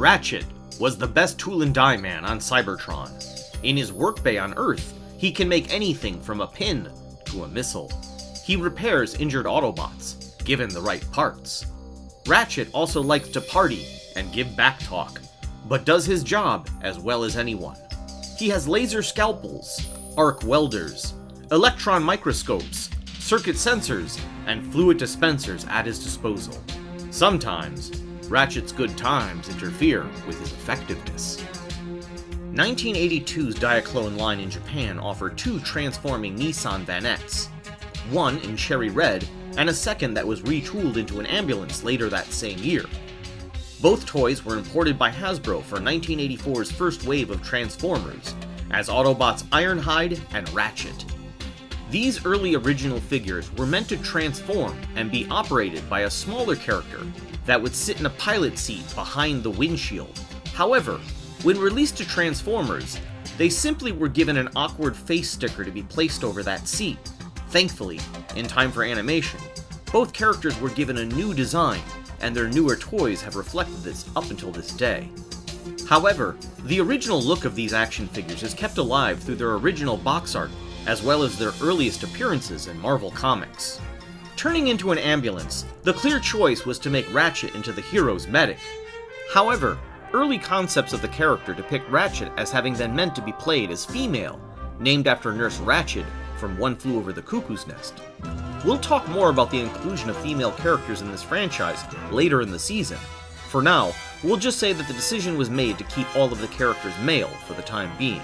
Ratchet was the best tool and die man on Cybertron. In his workbay on Earth, he can make anything from a pin to a missile. He repairs injured Autobots, given the right parts. Ratchet also likes to party and give back talk, but does his job as well as anyone. He has laser scalpels, arc welders, electron microscopes, circuit sensors, and fluid dispensers at his disposal. Sometimes, Ratchet's good times interfere with his effectiveness. 1982's Diaclone line in Japan offered two transforming Nissan Vanettes, one in cherry red and a second that was retooled into an ambulance later that same year. Both toys were imported by Hasbro for 1984's first wave of Transformers, as Autobots Ironhide and Ratchet. These early original figures were meant to transform and be operated by a smaller character that would sit in a pilot seat behind the windshield. However, when released to Transformers, they simply were given an awkward face sticker to be placed over that seat. Thankfully, in time for animation, both characters were given a new design, and their newer toys have reflected this up until this day. However, the original look of these action figures is kept alive through their original box art, as well as their earliest appearances in Marvel Comics. Turning into an ambulance, the clear choice was to make Ratchet into the hero's medic. However, early concepts of the character depict Ratchet as having been meant to be played as female, named after Nurse Ratchet from One Flew Over the Cuckoo's Nest. We'll talk more about the inclusion of female characters in this franchise later in the season. For now, we'll just say that the decision was made to keep all of the characters male for the time being.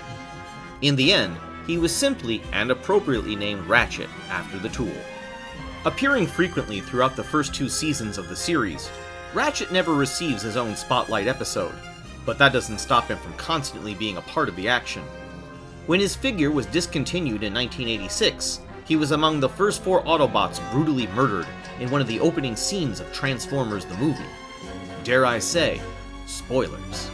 In the end, he was simply and appropriately named Ratchet after the tool. Appearing frequently throughout the first two seasons of the series, Ratchet never receives his own spotlight episode, but that doesn't stop him from constantly being a part of the action. When his figure was discontinued in 1986, he was among the first 4 Autobots brutally murdered in one of the opening scenes of Transformers the movie. Dare I say, spoilers.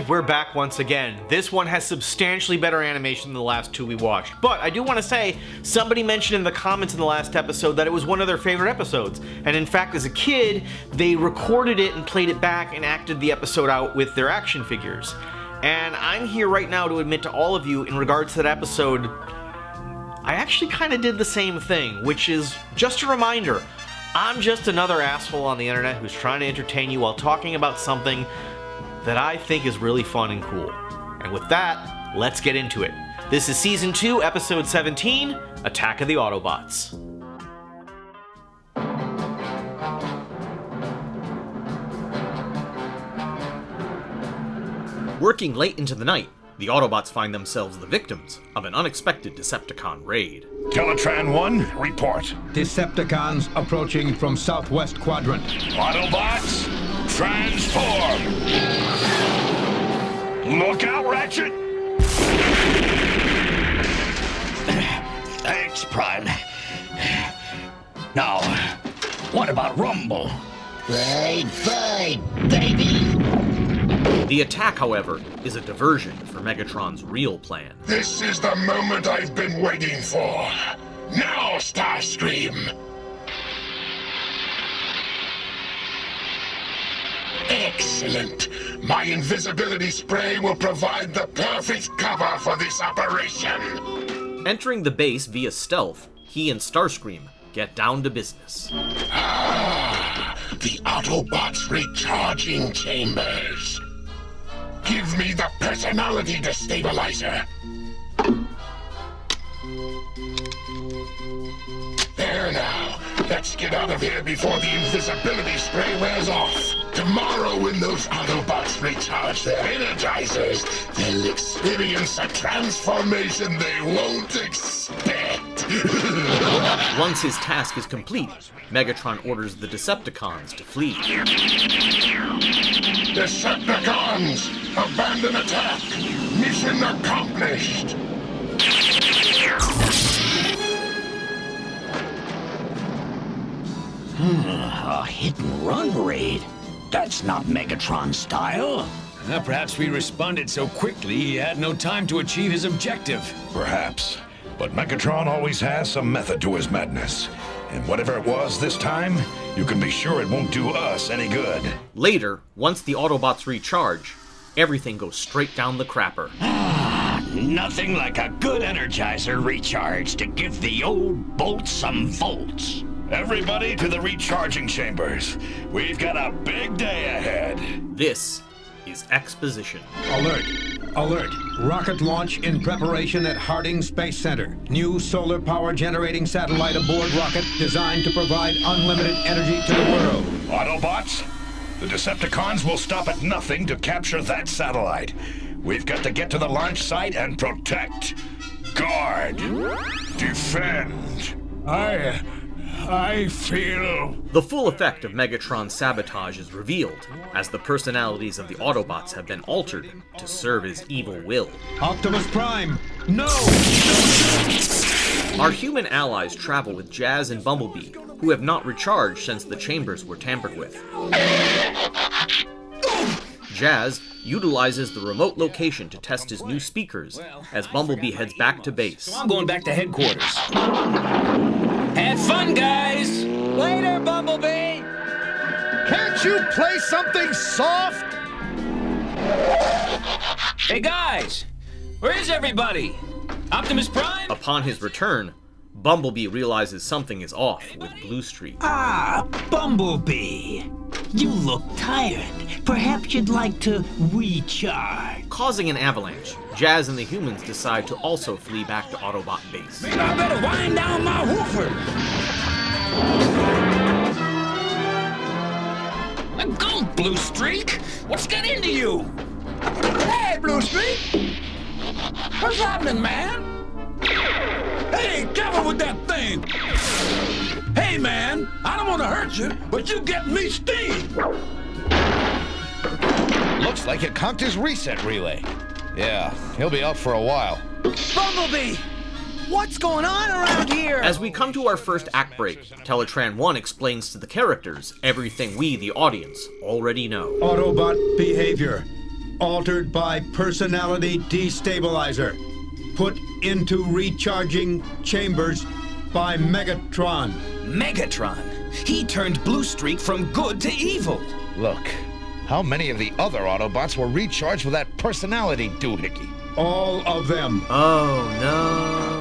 We're back once again. This one has substantially better animation than the last two we watched, but I do want to say, somebody mentioned in the comments in the last episode that it was one of their favorite episodes, and in fact as a kid, they recorded it and played it back and acted the episode out with their action figures. And I'm here right now to admit to all of you, in regards to that episode, I actually kind of did the same thing, which is just a reminder, I'm just another asshole on the internet who's trying to entertain you while talking about something that I think is really fun and cool. And with that, let's get into it. This is Season 2, Episode 17, Attack of the Autobots. Working late into the night, the Autobots find themselves the victims of an unexpected Decepticon raid. Teletran 1, report. Decepticons approaching from southwest quadrant. Autobots, transform! Look out, Ratchet! Thanks, Prime. Now, what about Rumble? Fine, baby! The attack, however, is a diversion for Megatron's real plan. This is the moment I've been waiting for. Now, Starscream! Excellent! My invisibility spray will provide the perfect cover for this operation. Entering the base via stealth, he and Starscream get down to business. The Autobots recharging chambers. Give me the personality destabilizer. There now. Let's get out of here before the invisibility spray wears off. Tomorrow, when those Autobots recharge their energizers, they'll experience a transformation they won't expect. Once his task is complete, Megatron orders the Decepticons to flee. Decepticons, abandon attack. Mission accomplished. A hit and run raid. That's not Megatron's style. Perhaps we responded so quickly he had no time to achieve his objective. Perhaps. But Megatron always has some method to his madness. And whatever it was this time, you can be sure it won't do us any good. Later, once the Autobots recharge, everything goes straight down the crapper. Nothing like a good Energizer recharge to give the old bolt some volts. Everybody to the recharging chambers. We've got a big day ahead. This is exposition. Alert! Alert! Rocket launch in preparation at Harding Space Center. New solar power generating satellite aboard rocket designed to provide unlimited energy to the world. Autobots, the Decepticons will stop at nothing to capture that satellite. We've got to get to the launch site and protect, guard, defend. I feel... The full effect of Megatron's sabotage is revealed, as the personalities of the Autobots have been altered to serve his evil will. Optimus Prime, no! Our human allies travel with Jazz and Bumblebee, who have not recharged since the chambers were tampered with. Jazz utilizes the remote location to test his new speakers as Bumblebee heads back to base. So I'm going back to headquarters. Have fun, guys! Later, Bumblebee! Can't you play something soft? Hey, guys! Where is everybody? Optimus Prime? Upon his return, Bumblebee realizes something is off with Blue Streak. Ah, Bumblebee. You look tired. Perhaps you'd like to recharge. Causing an avalanche, Jazz and the humans decide to also flee back to Autobot base. Maybe I better wind down my woofer. Let go, Blue Streak. What's got into you? Hey, Blue Streak. What's happening, man? Hey, careful with that thing. Hey, man, I don't want to hurt you, but you get me steamed. Looks like it conked his reset relay. Yeah, he'll be out for a while. Bumblebee! What's going on around here? As we come to our first act break, Teletran 1 explains to the characters everything we, the audience, already know. Autobot behavior altered by personality destabilizer. Put into recharging chambers by Megatron. Megatron? He turned Blue Streak from good to evil. Look, how many of the other Autobots were recharged with that personality doohickey? All of them. Oh no.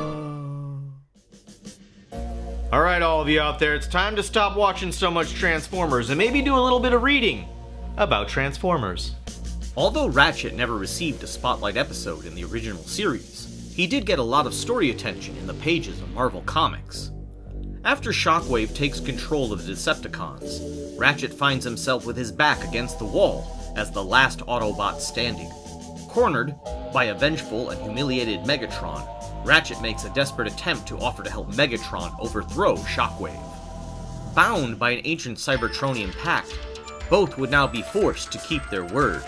Alright, all of you out there, it's time to stop watching so much Transformers and maybe do a little bit of reading about Transformers. Although Ratchet never received a spotlight episode in the original series, he did get a lot of story attention in the pages of Marvel Comics. After Shockwave takes control of the Decepticons, Ratchet finds himself with his back against the wall as the last Autobot standing. Cornered by a vengeful and humiliated Megatron, Ratchet makes a desperate attempt to offer to help Megatron overthrow Shockwave. Bound by an ancient Cybertronian pact, both would now be forced to keep their word.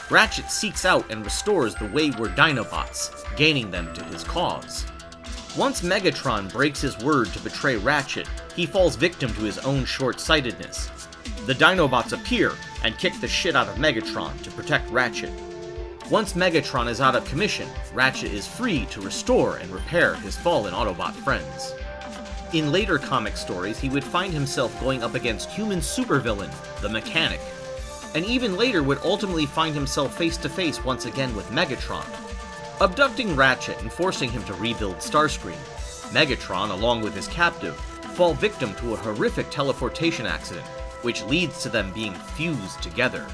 Ratchet seeks out and restores the wayward Dinobots, gaining them to his cause. Once Megatron breaks his word to betray Ratchet, he falls victim to his own short-sightedness. The Dinobots appear and kick the shit out of Megatron to protect Ratchet. Once Megatron is out of commission, Ratchet is free to restore and repair his fallen Autobot friends. In later comic stories, he would find himself going up against human supervillain, the Mechanic, and even later would ultimately find himself face-to-face once again with Megatron. Abducting Ratchet and forcing him to rebuild Starscream, Megatron, along with his captive, fall victim to a horrific teleportation accident, which leads to them being fused together.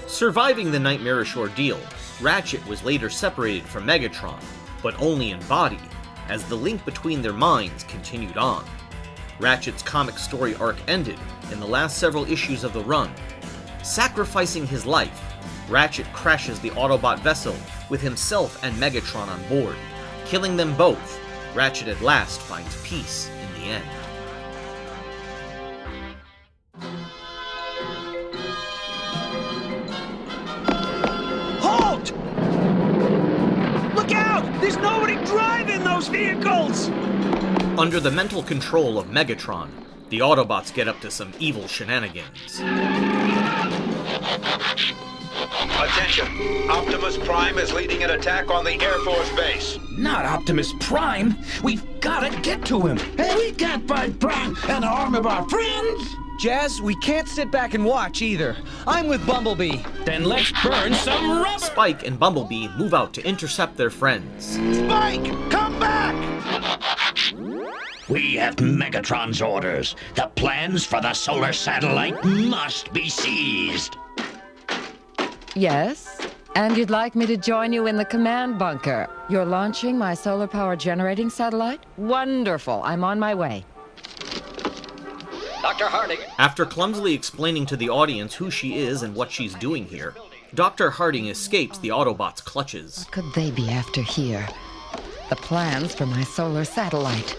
Surviving the nightmarish ordeal, Ratchet was later separated from Megatron, but only in body, as the link between their minds continued on. Ratchet's comic story arc ended in the last several issues of the run. Sacrificing his life, Ratchet crashes the Autobot vessel with himself and Megatron on board. Killing them both, Ratchet at last finds peace in the end. Halt! Look out! There's nobody driving those vehicles! Under the mental control of Megatron, the Autobots get up to some evil shenanigans. Attention! Optimus Prime is leading an attack on the Air Force base. Not Optimus Prime. We've gotta get to him. Hey, we can't fight Prime and arm of our friends. Jazz, we can't sit back and watch either. I'm with Bumblebee. Then let's burn some rubber. Spike and Bumblebee move out to intercept their friends. Spike, come back! We have Megatron's orders. The plans for the solar satellite must be seized. Yes? And you'd like me to join you in the command bunker? You're launching my solar power generating satellite? Wonderful. I'm on my way. Dr. Harding. After clumsily explaining to the audience who she is and what she's doing here, Dr. Harding escapes the Autobots' clutches. What could they be after here? The plans for my solar satellite.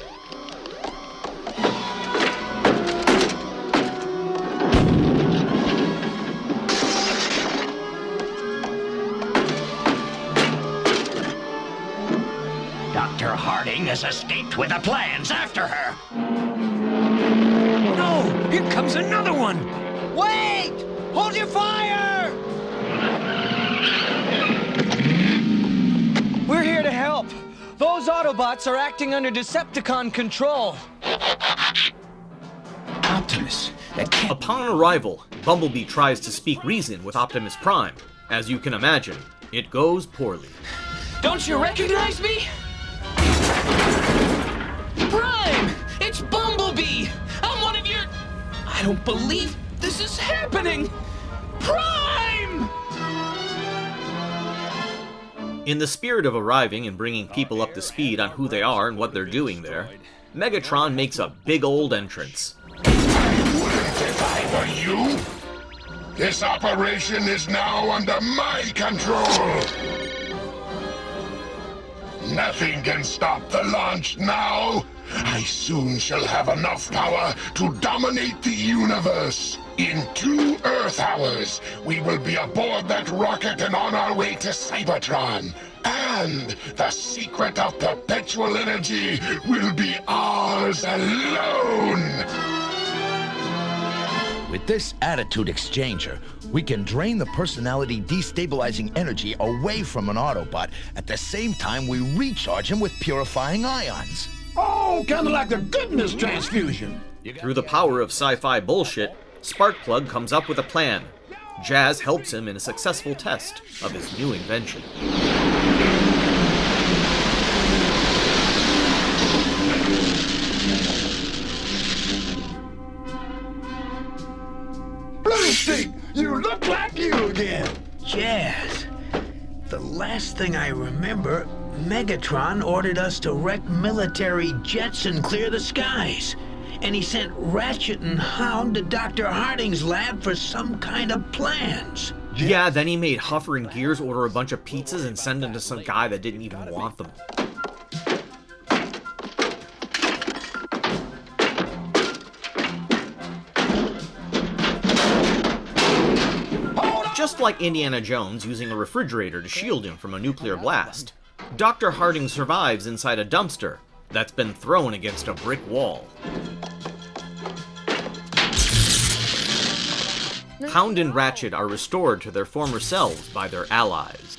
Dr. Harding has escaped with the plans after her. No, here comes another one. Wait! Hold your fire! We're here to help. Those Autobots are acting under Decepticon control. Optimus, that can't... Upon arrival, Bumblebee tries to speak reason with Optimus Prime. As you can imagine, it goes poorly. Don't you recognize me? Prime! It's Bumblebee! I'm one of your... I don't believe this is happening! Prime! In the spirit of arriving and bringing people up to speed on who they are and what they're doing there, Megatron makes a big old entrance. I wouldn't if I were you. This operation is now under my control. Nothing can stop the launch now. I soon shall have enough power to dominate the universe. In 2 Earth hours, we will be aboard that rocket and on our way to Cybertron. And the secret of perpetual energy will be ours alone. With this attitude exchanger, we can drain the personality destabilizing energy away from an Autobot. At the same time, we recharge him with purifying ions. Oh, kind of like the goodness transfusion. Through the power of sci-fi bullshit, Sparkplug comes up with a plan. Jazz helps him in a successful test of his new invention. Bluestick, you look like you again. Jazz, the last thing I remember, Megatron ordered us to wreck military jets and clear the skies. And he sent Ratchet and Hound to Dr. Harding's lab for some kind of plans. Yeah, then he made Huffer and Gears order a bunch of pizzas and send them to some guy that didn't even want them. Just like Indiana Jones using a refrigerator to shield him from a nuclear blast, Dr. Harding survives inside a dumpster that's been thrown against a brick wall. Hound and Ratchet are restored to their former selves by their allies.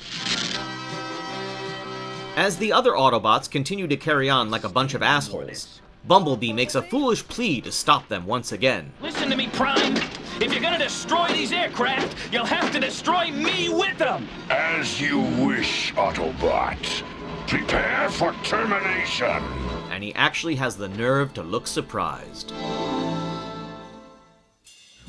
As the other Autobots continue to carry on like a bunch of assholes, Bumblebee makes a foolish plea to stop them once again. Listen to me, Prime. If you're gonna destroy these aircraft, you'll have to destroy me with them! As you wish, Autobot. Prepare for termination! And he actually has the nerve to look surprised.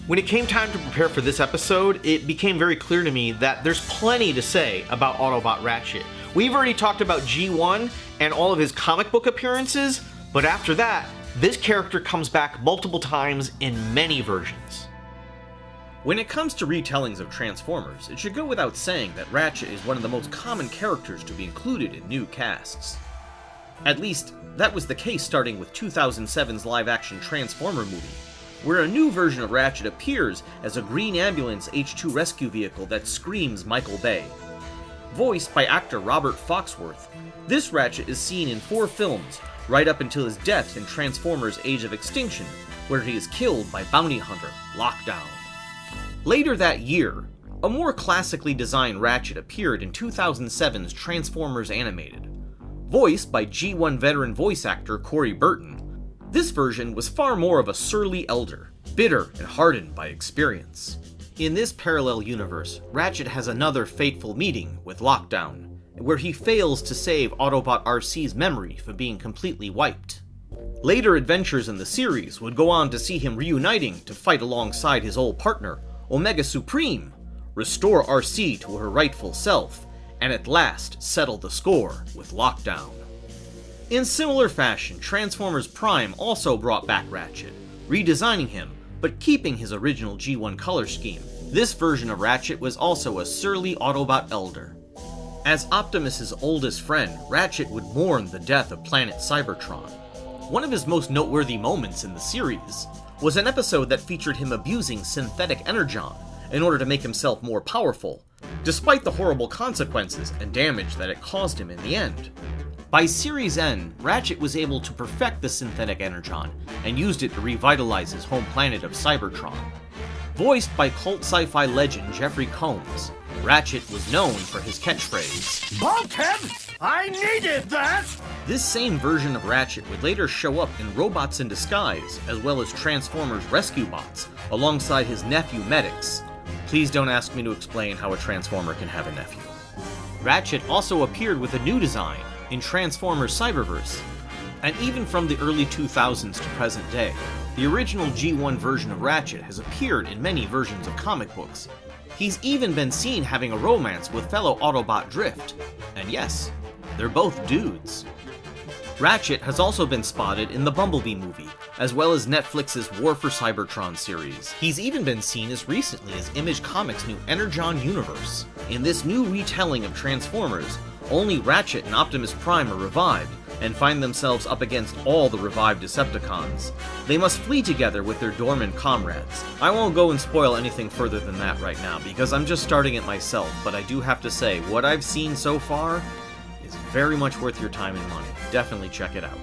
When it came time to prepare for this episode, it became very clear to me that there's plenty to say about Autobot Ratchet. We've already talked about G1 and all of his comic book appearances, but after that, this character comes back multiple times in many versions. When it comes to retellings of Transformers, it should go without saying that Ratchet is one of the most common characters to be included in new casts. At least, that was the case starting with 2007's live-action Transformer movie, where a new version of Ratchet appears as a green ambulance H2 rescue vehicle that screams Michael Bay. Voiced by actor Robert Foxworth, this Ratchet is seen in 4 films, right up until his death in Transformers Age of Extinction, where he is killed by bounty hunter Lockdown. Later that year, a more classically designed Ratchet appeared in 2007's Transformers Animated. Voiced by G1 veteran voice actor Corey Burton, this version was far more of a surly elder, bitter and hardened by experience. In this parallel universe, Ratchet has another fateful meeting with Lockdown, where he fails to save Autobot RC's memory from being completely wiped. Later adventures in the series would go on to see him reuniting to fight alongside his old partner, Omega Supreme, restore RC to her rightful self, and at last settle the score with Lockdown. In similar fashion, Transformers Prime also brought back Ratchet, redesigning him, but keeping his original G1 color scheme. This version of Ratchet was also a surly Autobot elder. As Optimus's oldest friend, Ratchet would mourn the death of planet Cybertron. One of his most noteworthy moments in the series was an episode that featured him abusing synthetic energon in order to make himself more powerful, despite the horrible consequences and damage that it caused him in the end. By series end, Ratchet was able to perfect the synthetic energon and used it to revitalize his home planet of Cybertron. Voiced by cult sci-fi legend Jeffrey Combs, Ratchet was known for his catchphrase, "Bulkhead! I needed that!" This same version of Ratchet would later show up in Robots in Disguise, as well as Transformers Rescue Bots, alongside his nephew Medics. Please don't ask me to explain how a Transformer can have a nephew. Ratchet also appeared with a new design in Transformers Cyberverse, and even from the early 2000s to present day, the original G1 version of Ratchet has appeared in many versions of comic books. He's even been seen having a romance with fellow Autobot Drift, and yes, they're both dudes. Ratchet has also been spotted in the Bumblebee movie, as well as Netflix's War for Cybertron series. He's even been seen as recently as Image Comics' new Energon universe. In this new retelling of Transformers, only Ratchet and Optimus Prime are revived, and find themselves up against all the revived Decepticons. They must flee together with their dormant comrades. I won't go and spoil anything further than that right now, because I'm just starting it myself, but I do have to say, what I've seen so far is very much worth your time and money. Definitely check it out.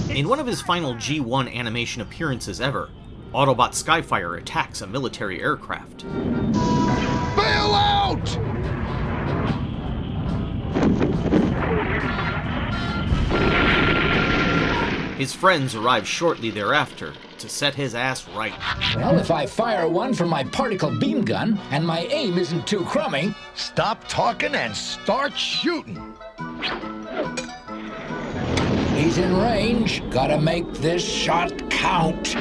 In one of his final G1 animation appearances ever, Autobot Skyfire attacks a military aircraft. Bail out! His friends arrive shortly thereafter to set his ass right. Well, if I fire one from my particle beam gun and my aim isn't too crummy... Stop talking and start shooting. He's in range. Gotta make this shot count.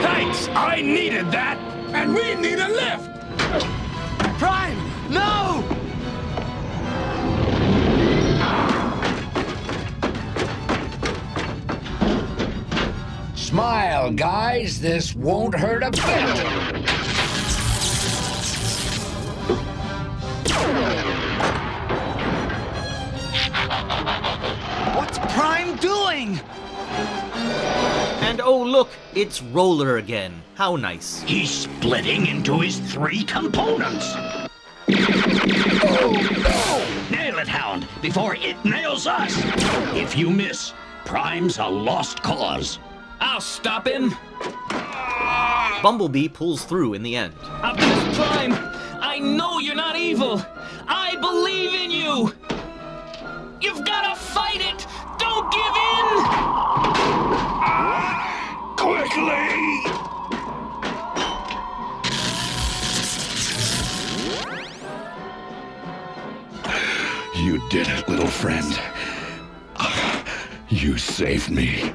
Thanks! I needed that! And we need a lift! Prime! No! Smile, guys. This won't hurt a bit. What's Prime doing? And oh look, it's Roller again. How nice. He's splitting into his 3 components. Oh, no! Nail it, Hound, before it nails us. If you miss, Prime's a lost cause. I'll stop him. Bumblebee pulls through in the end. Optimus Prime, I know you're not evil. I believe in you. You've got to fight it. Don't give in. Quickly! You did it, little friend. You saved me.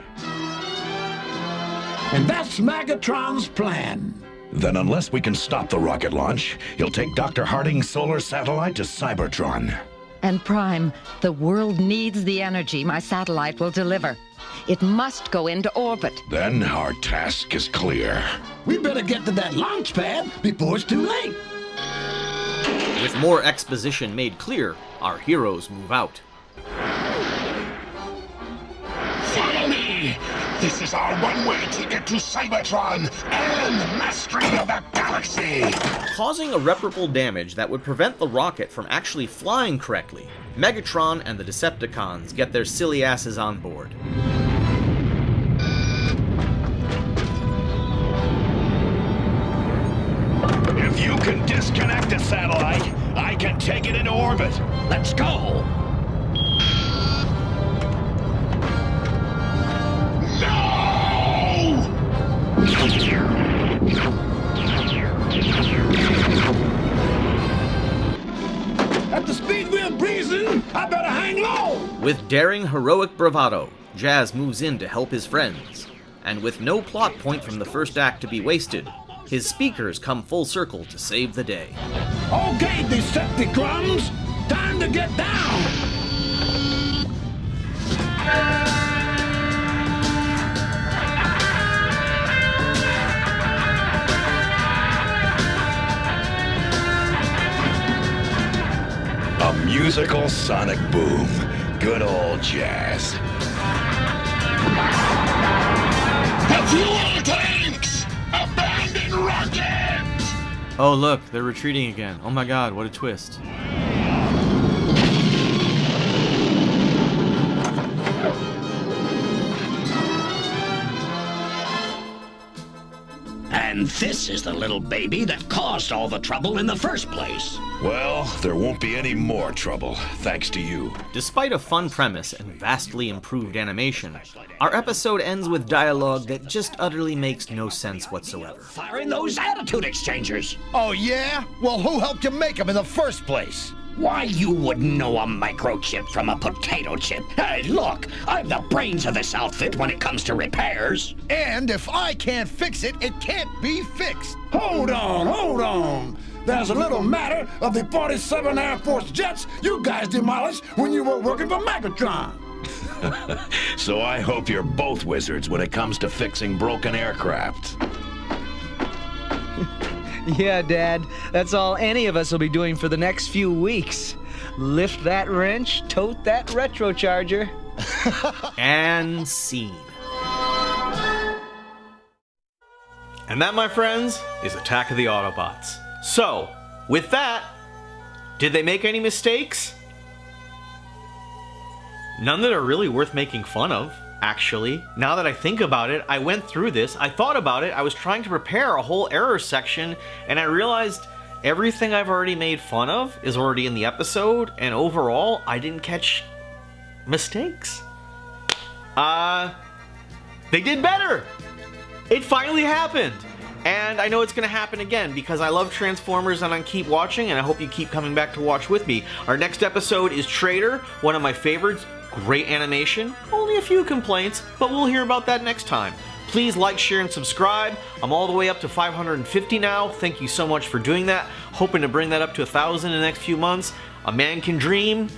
And that's Megatron's plan. Then unless we can stop the rocket launch, he'll take Dr. Harding's solar satellite to Cybertron. And Prime, the world needs the energy my satellite will deliver. It must go into orbit. Then our task is clear. We better get to that launch pad before it's too late. With more exposition made clear, our heroes move out. Follow me! This is our one-way ticket to Cybertron and mastery of the galaxy! Causing irreparable damage that would prevent the rocket from actually flying correctly, Megatron and the Decepticons get their silly asses on board. If you can disconnect the satellite, I can take it into orbit. Let's go! At the speed we're breezing, I better hang low! With daring, heroic bravado, Jazz moves in to help his friends. And with no plot point from the first act to be wasted, his speakers come full circle to save the day. Okay, Decepticons, time to get down! A musical sonic boom. Good old Jazz. The fuel tanks! Abandon rocket! Oh look, they're retreating again. Oh my god, what a twist. And this is the little baby that caused all the trouble in the first place. Well, there won't be any more trouble, thanks to you. Despite a fun premise and vastly improved animation, our episode ends with dialogue that just utterly makes no sense whatsoever. Firing those attitude exchangers. Oh, yeah? Well, who helped you make them in the first place? Why, you wouldn't know a microchip from a potato chip. Hey, look, I'm the brains of this outfit when it comes to repairs. And if I can't fix it, it can't be fixed. Hold on. There's a little matter of the 47 Air Force jets you guys demolished when you were working for Megatron. So I hope you're both wizards when it comes to fixing broken aircraft. Yeah, Dad, that's all any of us will be doing for the next few weeks. Lift that wrench, tote that retrocharger. And scene. And that, my friends, is Attack of the Autobots. So, with that, did they make any mistakes? None that are really worth making fun of, actually. Now that I think about it, I went through this, I thought about it, I was trying to prepare a whole error section, and I realized everything I've already made fun of is already in the episode, and overall, I didn't catch mistakes. They did better! It finally happened! And I know it's going to happen again because I love Transformers and I keep watching, and I hope you keep coming back to watch with me. Our next episode is Trader, one of my favorites. Great animation, only a few complaints, but we'll hear about that next time. Please like, share, and subscribe. I'm all the way up to 550 now. Thank you so much for doing that. Hoping to bring that up to 1,000 in the next few months. A man can dream.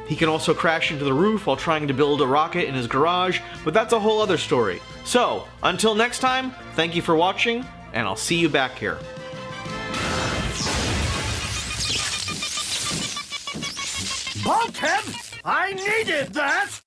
He can also crash into the roof while trying to build a rocket in his garage, but that's a whole other story. So, until next time, thank you for watching, and I'll see you back here. Bulkhead! I needed that!